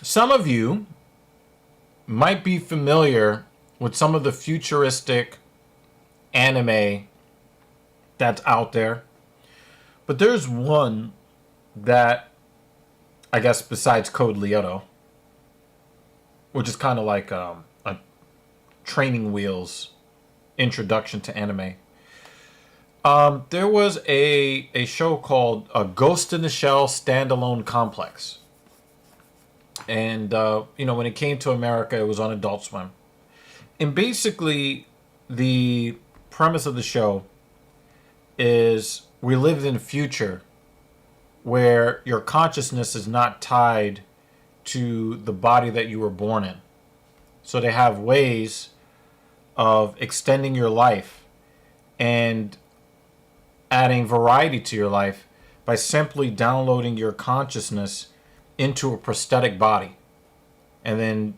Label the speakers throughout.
Speaker 1: Some of you might be familiar with some of the futuristic anime that's out there, but there's one that, I guess, besides Code Lyotto, which is kind of like a training wheels introduction to anime. There was a show called Ghost in the Shell Standalone Complex. And, when it came to America, it was on Adult Swim. And basically, the premise of the show is we live in a future where your consciousness is not tied to the body that you were born in. So they have ways of extending your life and adding variety to your life by simply downloading your consciousness into a prosthetic body. And then,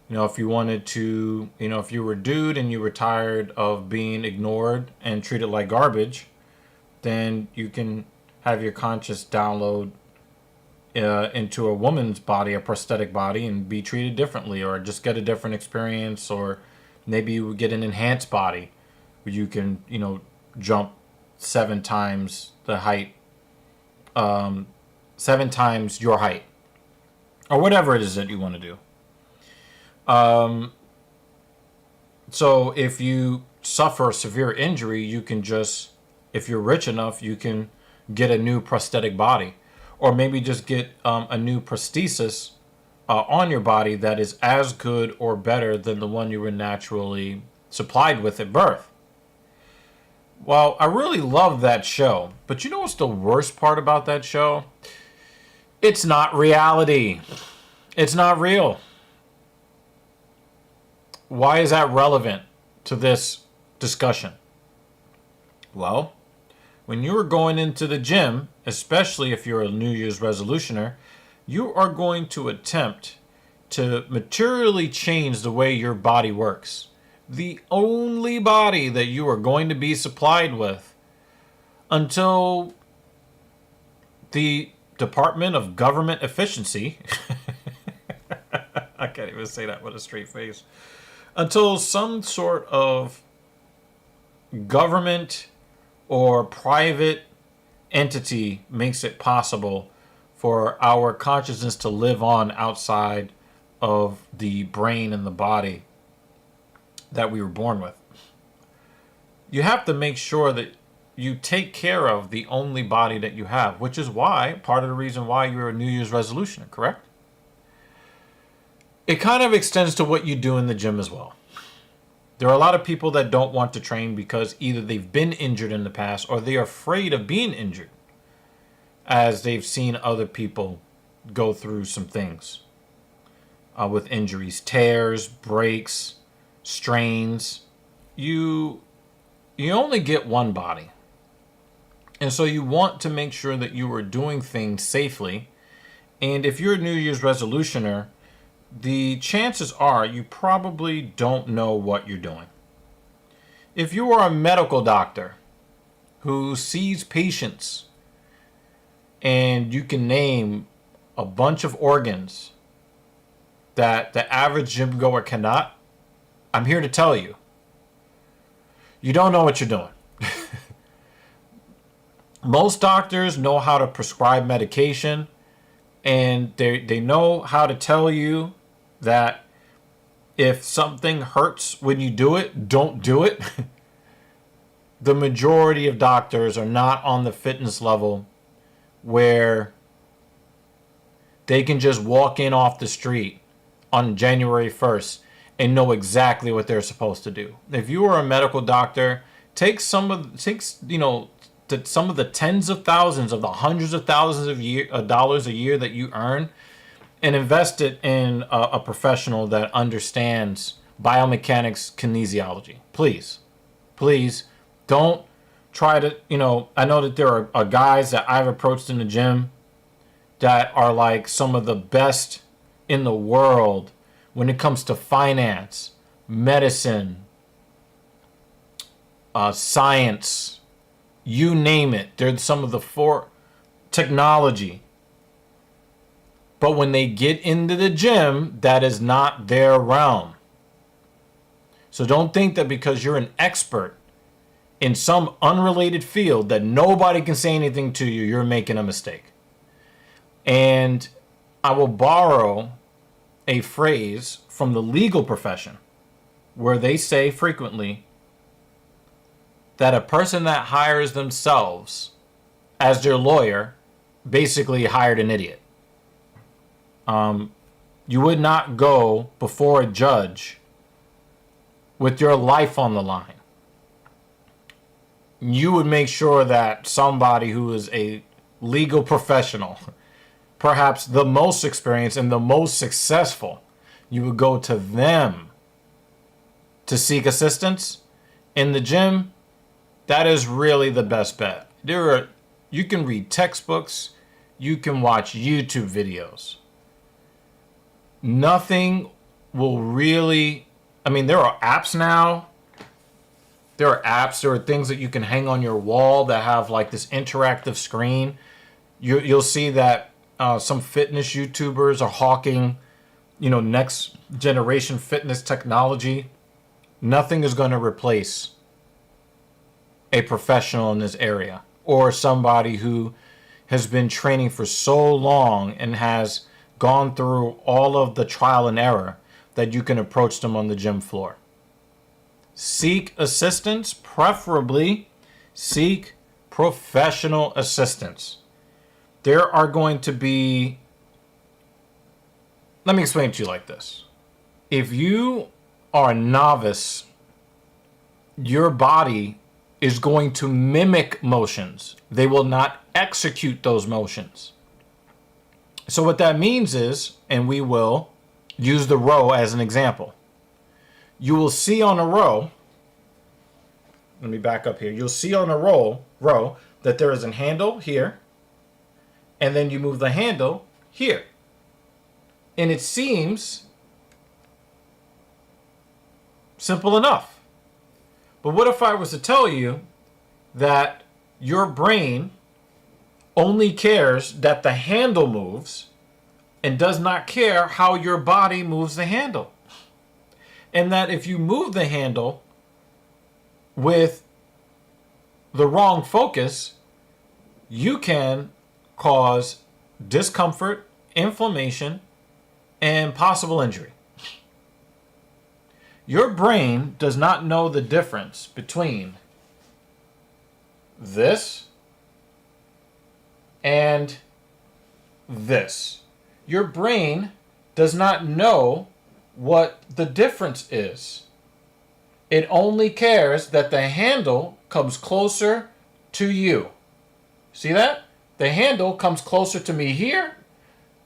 Speaker 1: if you wanted to, if you were a dude and you were tired of being ignored and treated like garbage, then you can have your conscious download into a woman's body, a prosthetic body, and be treated differently, or just get a different experience, or maybe you would get an enhanced body where you can, jump 7 times the height, 7 times your height, or whatever it is that you want to do. So if you suffer a severe injury, you can just, if you're rich enough, you can get a new prosthetic body, or maybe just get a new prosthesis on your body that is as good or better than the one you were naturally supplied with at birth. Well, I really love that show, but you know what's the worst part about that show? It's not reality. It's not real. Why is that relevant to this discussion? Well, when you are going into the gym, especially if you're a New Year's resolutioner, you are going to attempt to materially change the way your body works. The only body that you are going to be supplied with until the Department of Government Efficiency, I can't even say that with a straight face, until some sort of government or private entity makes it possible for our consciousness to live on outside of the brain and the body that we were born with. You have to make sure that you take care of the only body that you have, which is why, part of the reason why you're a New Year's resolutioner, correct? It kind of extends to what you do in the gym as well. There are a lot of people that don't want to train because either they've been injured in the past or they're afraid of being injured, as they've seen other people go through some things with injuries, tears, breaks, strains. You only get one body. And so you want to make sure that you are doing things safely. And if you're a New Year's resolutioner, the chances are you probably don't know what you're doing. If you are a medical doctor who sees patients and you can name a bunch of organs that the average gym goer cannot, I'm here to tell you, you don't know what you're doing. Most doctors know how to prescribe medication, and they know how to tell you that if something hurts when you do it, don't do it. The majority of doctors are not on the fitness level where they can just walk in off the street on January 1st and know exactly what they're supposed to do. If you are a medical doctor, take some of the tens of thousands, of the hundreds of thousands of dollars a year that you earn, and invest it in a professional that understands biomechanics, kinesiology. Please don't try to, I know that there are guys that I've approached in the gym that are like some of the best in the world when it comes to finance, medicine, science, you name it. They're some of the technology. But when they get into the gym, that is not their realm. So don't think that because you're an expert in some unrelated field that nobody can say anything to you, you're making a mistake. And I will borrow a phrase from the legal profession where they say frequently that a person that hires themselves as their lawyer basically hired an idiot. You would not go before a judge with your life on the line. You would make sure that somebody who is a legal professional, perhaps the most experienced and the most successful, you would go to them to seek assistance. In the gym, that is really the best bet. You can read textbooks, you can watch YouTube videos. Nothing will really, there are apps now. There are things that you can hang on your wall that have like this interactive screen. You'll see that some fitness YouTubers are hawking, next generation fitness technology. Nothing is going to replace a professional in this area or somebody who has been training for so long and has gone through all of the trial and error that you can approach them on the gym floor. Seek assistance, preferably seek professional assistance. There are going to be, let me explain it to you like this. If you are a novice, your body is going to mimic motions. They will not execute those motions. So what that means is, and we will use the row as an example. You will see on a row, let me back up here. You'll see on a row that there is a handle here, and then you move the handle here. And it seems simple enough. But what if I was to tell you that your brain only cares that the handle moves and does not care how your body moves the handle? And that if you move the handle with the wrong focus, you can cause discomfort, inflammation, and possible injury. Your brain does not know the difference between this and this. Your brain does not know what the difference is. It only cares that the handle comes closer to you. See that? The handle comes closer to me here.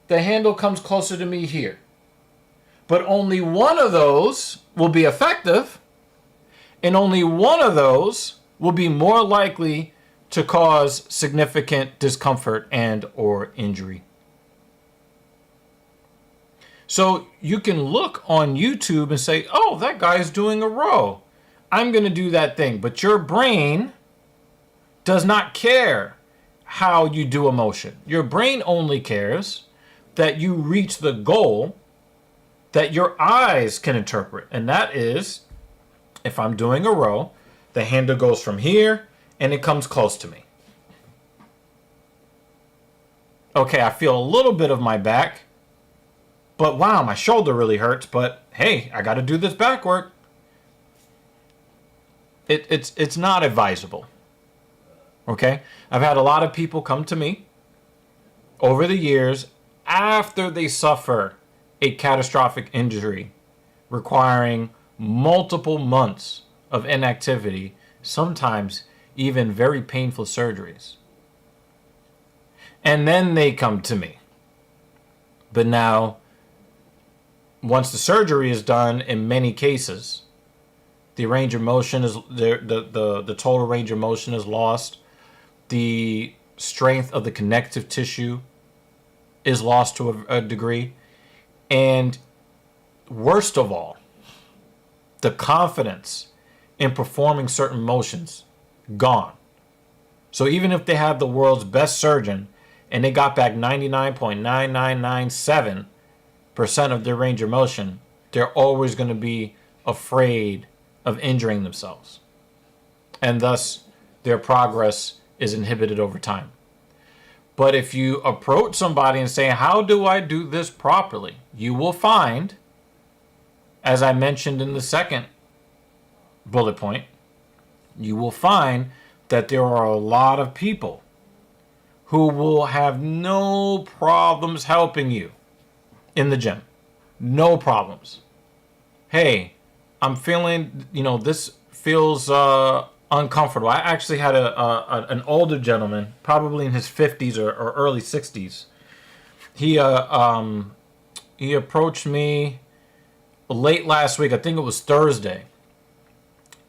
Speaker 1: The handle comes closer to me here. But only one of those will be effective, and only one of those will be more likely to cause significant discomfort and or injury. So you can look on YouTube and say, oh, that guy's doing a row. I'm going to do that thing. But your brain does not care how you do a motion. Your brain only cares that you reach the goal that your eyes can interpret. And that is, if I'm doing a row, the handle goes from here and it comes close to me. Okay, I feel a little bit of my back, but wow, my shoulder really hurts, but hey, I got to do this back work. It's not advisable. Okay? I've had a lot of people come to me over the years after they suffer a catastrophic injury requiring multiple months of inactivity, sometimes even very painful surgeries. And then they come to me. But now, once the surgery is done, in many cases, the range of motion is the total range of motion is lost. The strength of the connective tissue is lost to a degree. And worst of all, the confidence in performing certain motions, gone. So even if they have the world's best surgeon, and they got back 99.9997% of their range of motion, they're always going to be afraid of injuring themselves. And thus, their progress is inhibited over time. But if you approach somebody and say, how do I do this properly? You will find, as I mentioned in the second bullet point, you will find that there are a lot of people who will have no problems helping you in the gym. No problems. Hey, I'm feeling, this feels uncomfortable. I actually had an older gentleman, probably in his 50s or early 60s. He approached me late last week. I think it was Thursday.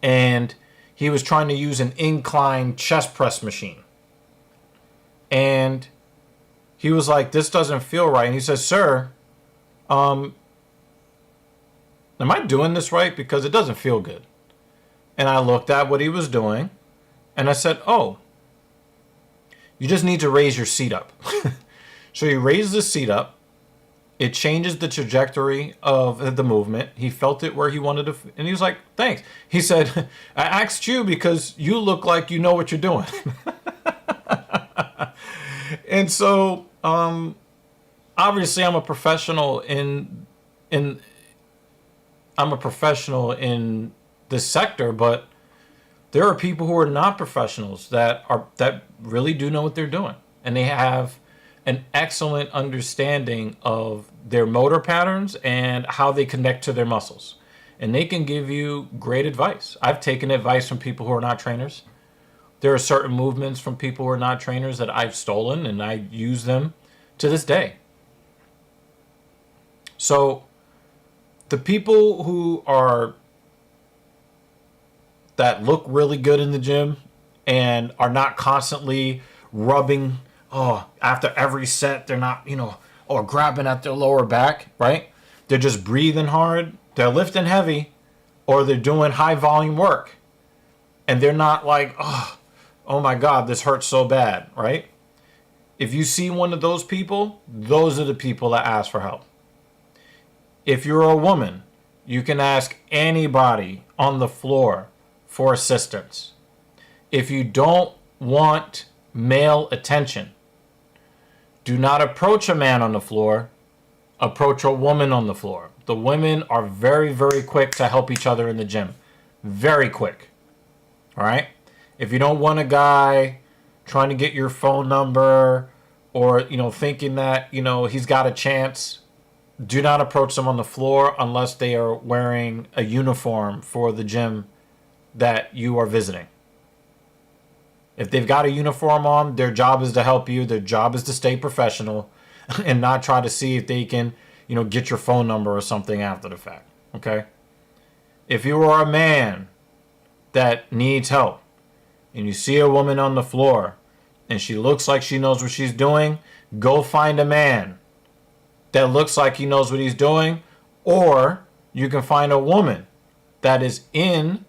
Speaker 1: And he was trying to use an incline chest press machine. And he was like, this doesn't feel right. And he says, sir, am I doing this right? Because it doesn't feel good. And I looked at what he was doing and I said, oh, you just need to raise your seat up. So he raised the seat up. It changes the trajectory of the movement. He felt it where he wanted to. And he was like, thanks. He said, I asked you because you look like you know what you're doing. And so, obviously I'm a professional in this sector, but there are people who are not professionals that really do know what they're doing, and they have an excellent understanding of their motor patterns and how they connect to their muscles, and they can give you great advice. I've taken advice from people who are not trainers. There are certain movements from people who are not trainers that I've stolen, and I use them to this day. So the people that look really good in the gym and are not constantly rubbing, after every set, they're not, or grabbing at their lower back, right? They're just breathing hard, they're lifting heavy, or they're doing high volume work. And they're not like, oh my God, this hurts so bad, right? If you see one of those people, those are the people that ask for help. If you're a woman, you can ask anybody on the floor for assistance. If you don't want male attention, do not approach a man on the floor, approach a woman on the floor. The women are very, very quick to help each other in the gym. Very quick. All right? If you don't want a guy trying to get your phone number or, thinking that, he's got a chance, do not approach them on the floor unless they are wearing a uniform for the gym that you are visiting. If they've got a uniform on, their job is to help you. Their job is to stay professional and not try to see if they can, get your phone number or something after the fact. Okay? If you are a man that needs help and you see a woman on the floor and she looks like she knows what she's doing, go find a man that looks like he knows what he's doing, or you can find a woman that is in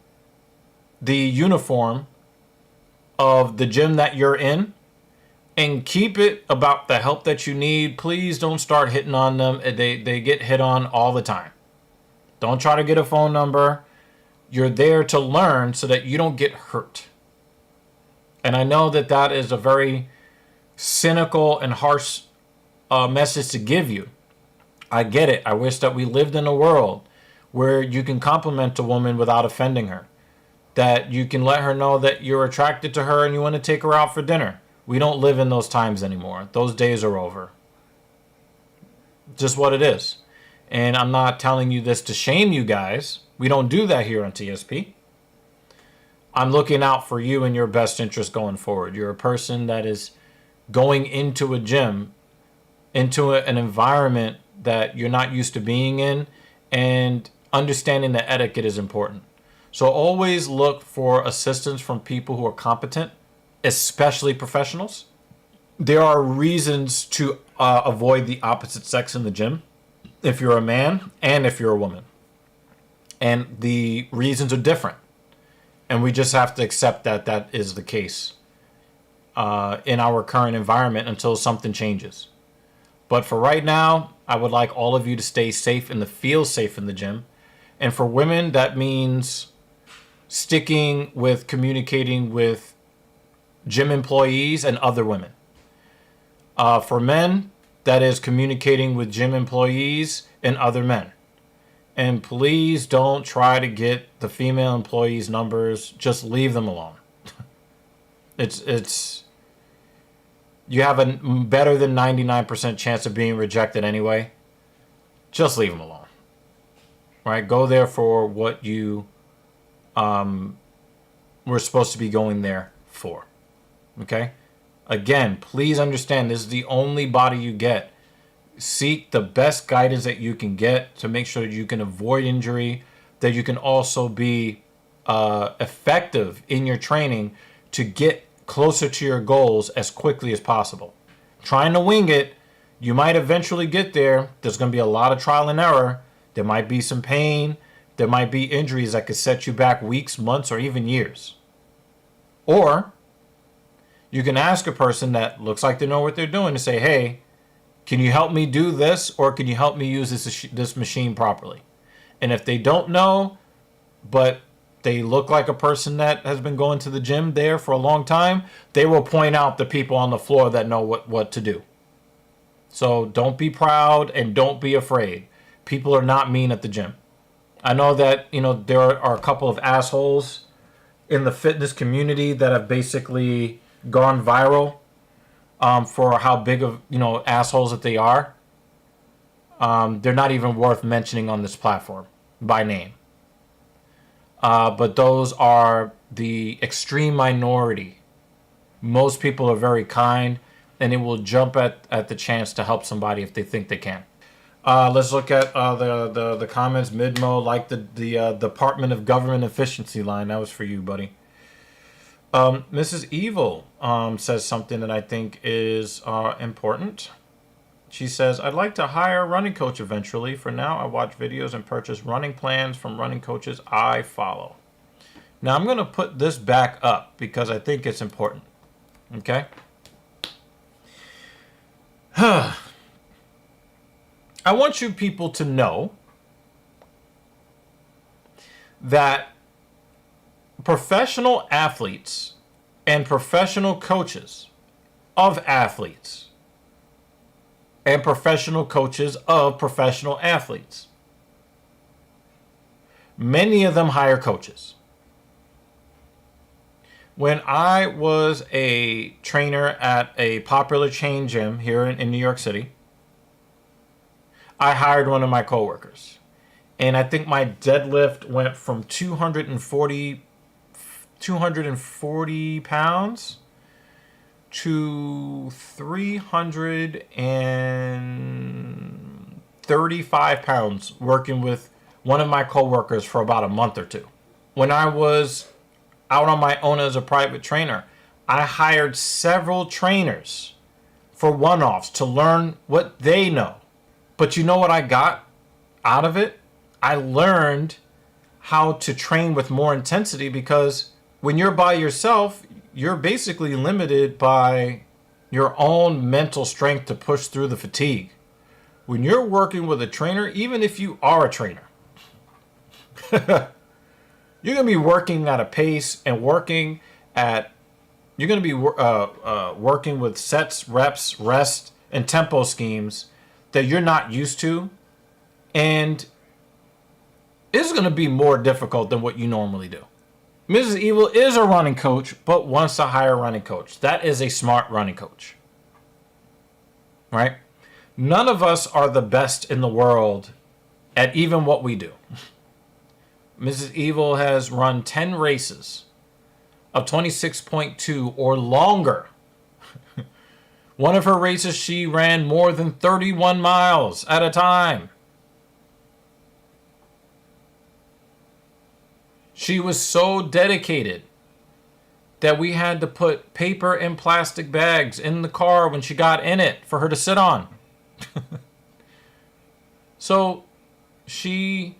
Speaker 1: the uniform of the gym that you're in, and keep it about the help that you need. Please don't start hitting on them. They get hit on all the time. Don't try to get a phone number. You're there to learn so that you don't get hurt. And I know that is a very cynical and harsh message to give you. I get it. I wish that we lived in a world where you can compliment a woman without offending her. That you can let her know that you're attracted to her and you want to take her out for dinner. We don't live in those times anymore. Those days are over. Just what it is. And I'm not telling you this to shame you guys. We don't do that here on TSP. I'm looking out for you and your best interest going forward. You're a person that is going into a gym, into an environment that you're not used to being in, and understanding that etiquette is important. So always look for assistance from people who are competent, especially professionals. There are reasons to avoid the opposite sex in the gym if you're a man and if you're a woman. And the reasons are different. And we just have to accept that is the case. in our current environment until something changes. But for right now, I would like all of you to stay safe and to feel safe in the gym. And for women, that means sticking with communicating with gym employees and other women. For men, that is communicating with gym employees and other men. And please don't try to get the female employees' numbers. Just leave them alone. It's you have a better than 99% chance of being rejected anyway. Just leave them alone. Right? Go there for what you were supposed to be going there for. Okay? Again, please understand this is the only body you get. Seek the best guidance that you can get to make sure that you can avoid injury, that you can also be effective in your training to get closer to your goals as quickly as possible. Trying to wing it, you might eventually get there. There's going to be a lot of trial and error. There might be some pain. There might be injuries that could set you back weeks, months, or even years. Or you can ask a person that looks like they know what they're doing to say, hey, can you help me do this, or can you help me use this machine properly? And if they don't know, but they look like a person that has been going to the gym there for a long time, they will point out the people on the floor that know what to do. So don't be proud and don't be afraid. People are not mean at the gym. I know that, there are a couple of assholes in the fitness community that have basically gone viral for how big of, assholes that they are. They're not even worth mentioning on this platform by name. But those are the extreme minority. Most people are very kind, and they will jump at the chance to help somebody if they think they can. Let's look at the comments. Midmo, like the Department of Government Efficiency line. That was for you, buddy. Mrs. Evil says something that I think is important. She says, I'd like to hire a running coach eventually. For now, I watch videos and purchase running plans from running coaches I follow. Now, I'm going to put this back up because I think it's important. Okay? I want you people to know that professional athletes and professional coaches of athletes and professional coaches of professional athletes, many of them hire coaches. When I was a trainer at a popular chain gym here in New York City, I hired one of my coworkers. And I think my deadlift went from 240 pounds to 335 pounds working with one of my coworkers for about a month or two. When I was out on my own as a private trainer, I hired several trainers for one-offs to learn what they know. But you know what I got out of it? I learned how to train with more intensity, because when you're by yourself, you're basically limited by your own mental strength to push through the fatigue. When you're working with a trainer, even if you are a trainer, you're going to be working at a pace and you're going to be working with sets, reps, rest, and tempo schemes that you're not used to. And it's going to be more difficult than what you normally do. Mrs. Evil is a running coach, but wants to hire a running coach. That is a smart running coach. Right? None of us are the best in the world at even what we do. Mrs. Evil has run 10 races of 26.2 or longer. One of her races, she ran more than 31 miles at a time. She was so dedicated that we had to put paper and plastic bags in the car when she got in it for her to sit on. So she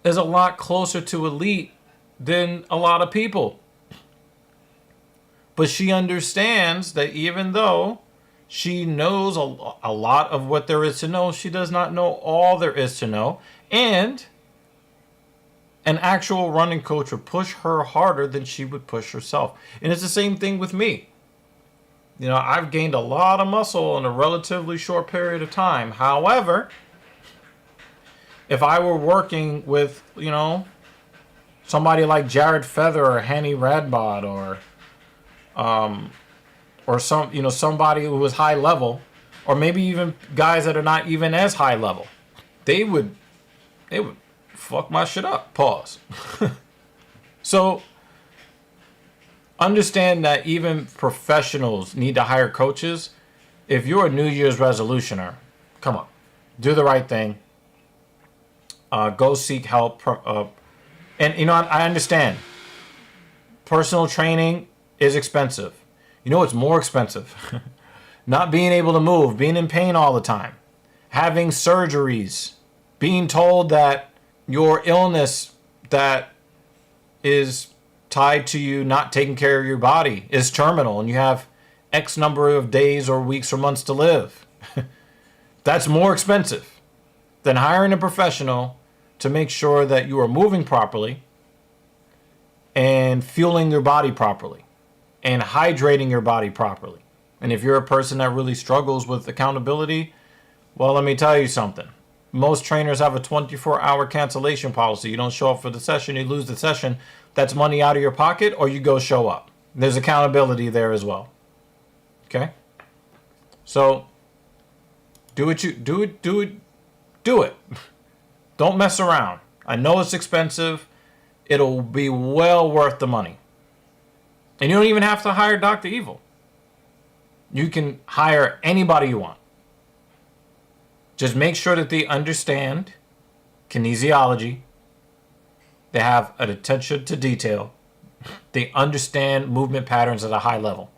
Speaker 1: is a lot closer to elite than a lot of people. But she understands that even though she knows a lot of what there is to know, she does not know all there is to know. And an actual running coach would push her harder than she would push herself. And it's the same thing with me. You know, I've gained a lot of muscle in a relatively short period of time. However, if I were working with, you know, somebody like Jared Feather or Henny Radbot or some, you know, somebody who was high level, or maybe even guys that are not even as high level, they would fuck my shit up. Pause. So understand that even professionals need to hire coaches. If you're a New Year's resolutioner, come on, do the right thing. Go seek help. And, you know, I understand. Personal training is expensive. You know what's more expensive? Not being able to move, being in pain all the time, having surgeries, being told that your illness that is tied to you not taking care of your body is terminal and you have X number of days or weeks or months to live. That's more expensive than hiring a professional to make sure that you are moving properly and fueling your body properly and hydrating your body properly. And if you're a person that really struggles with accountability, well, let me tell you something. Most trainers have a 24-hour cancellation policy. You don't show up for the session, you lose the session. That's money out of your pocket, or you go show up. There's accountability there as well. Okay? So do it. Don't mess around. I know it's expensive. It'll be well worth the money. And you don't even have to hire Dr. Evil. You can hire anybody you want. Just make sure that they understand kinesiology. They have an attention to detail. They understand movement patterns at a high level.